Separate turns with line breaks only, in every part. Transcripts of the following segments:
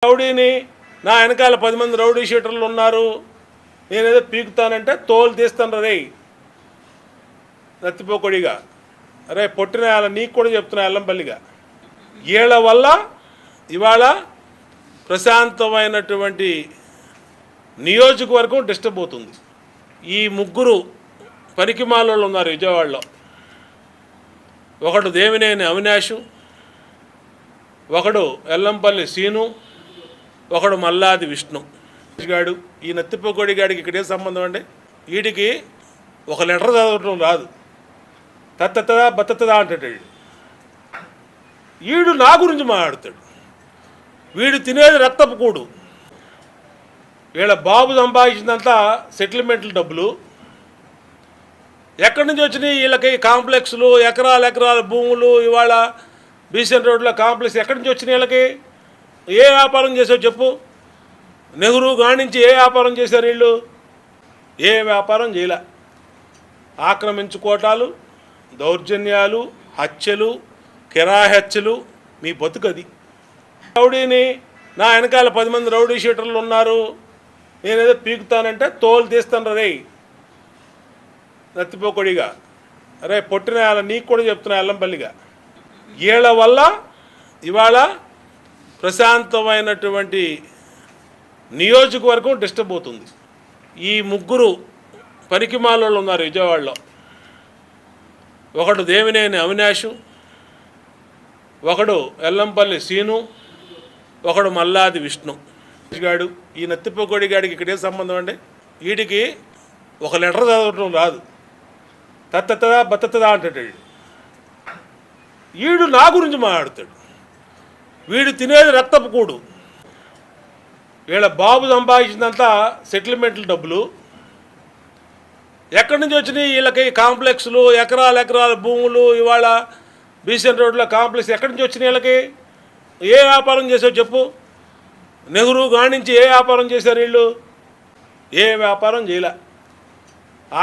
రౌడీని నా వెనకాల 10 మంది రౌడీ షీటర్లు ఉన్నారు, నేనేదో పీకుతానంటే తోలు తీస్తాను రే నత్తిపోకొడిగా. అరే పొట్టిన నీకు కూడా చెప్తున్నా ఎల్లంపల్లిగా, వీళ్ళ వల్ల ఇవాళ ప్రశాంతమైనటువంటి నియోజకవర్గం డిస్టర్బ్ అవుతుంది. ఈ ముగ్గురు పనికిమాలోళ్ళు ఉన్నారు విజయవాడలో. ఒకడు దేవినేని అవినాష్, ఒకడు ఎల్లంపల్లి సీను, ఒకడు మల్లాది విష్ణు గాడు. ఈ నత్తిపోకొడి గాడికి ఇక్కడే సంబంధం అండి. వీడికి ఒక లెటర్ చదవటం రాదు, తత్తదా బత్తదా అంటాడు. వీడు నా గురించి మాట్లాడతాడు. వీడు తినేది రక్తపు కూడు. వీళ్ళ బాబు సంపాదించినంత సెటిల్మెంట్ల డబ్బులు ఎక్కడి నుంచి వచ్చినాయి వీళ్ళకి? కాంప్లెక్స్లు, ఎకరాల భూములు, ఇవాళ బీసెన్ రోడ్లో కాంప్లెక్స్ ఎక్కడి నుంచి వచ్చినాయి వీళ్ళకి? ఏ వ్యాపారం చేసావు చెప్పు? నెహ్రూ గానించి ఏ వ్యాపారం చేశారు వీళ్ళు? ఏ వ్యాపారం చేయలే. ఆక్రమించుకోవటాలు, దౌర్జన్యాలు, హత్యలు, కిరాయి హత్యలు, మీ బతుకది. రౌడీని నా వెనకాల 10 మంది రౌడీ షీటర్లు ఉన్నారు, నేనేదో పీకుతానంటే తోలు తీస్తాను రే నత్తిపోకొడిగా. అరే పొట్టిన నీకు కూడా చెప్తున్నా ఎల్లంపల్లిగా, వీళ్ళ వల్ల ఇవాళ ప్రశాంతమైనటువంటి నియోజకవర్గం డిస్టర్బ్ అవుతుంది. ఈ ముగ్గురు పనికిమాలోళ్ళు ఉన్నారు విజయవాడలో. ఒకడు దేవినేని అవినాష్, ఒకడు ఎల్లంపల్లి సీను, ఒకడు మల్లాది విష్ణు గాడు. ఈ నత్తిపోకొడి గాడికి ఇక్కడే సంబంధం అండి. వీడికి ఒక లెటర్ చదవటం రాదు, తత్తదా బత్తదా అంటాడు. వీడు నా గురించి మాట్లాడతాడు. వీడు తినేది రక్తపు కూడు. వీళ్ళ బాబు సంపాదించినంత సెటిల్మెంట్ల డబ్బులు ఎక్కడి నుంచి వచ్చినాయి వీళ్ళకి? కాంప్లెక్స్లు, ఎకరాల భూములు, ఇవాళ బీసెన్ రోడ్లో కాంప్లెక్స్ ఎక్కడి నుంచి వచ్చినాయి వీళ్ళకి? ఏ వ్యాపారం చేసావు చెప్పు? నెహ్రూ గానించి ఏ వ్యాపారం చేశారు వీళ్ళు? ఏ వ్యాపారం చేయలే.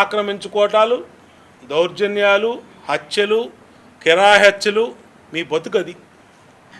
ఆక్రమించుకోవటాలు, దౌర్జన్యాలు, హత్యలు, కిరాయి హత్యలు, మీ బతుకది.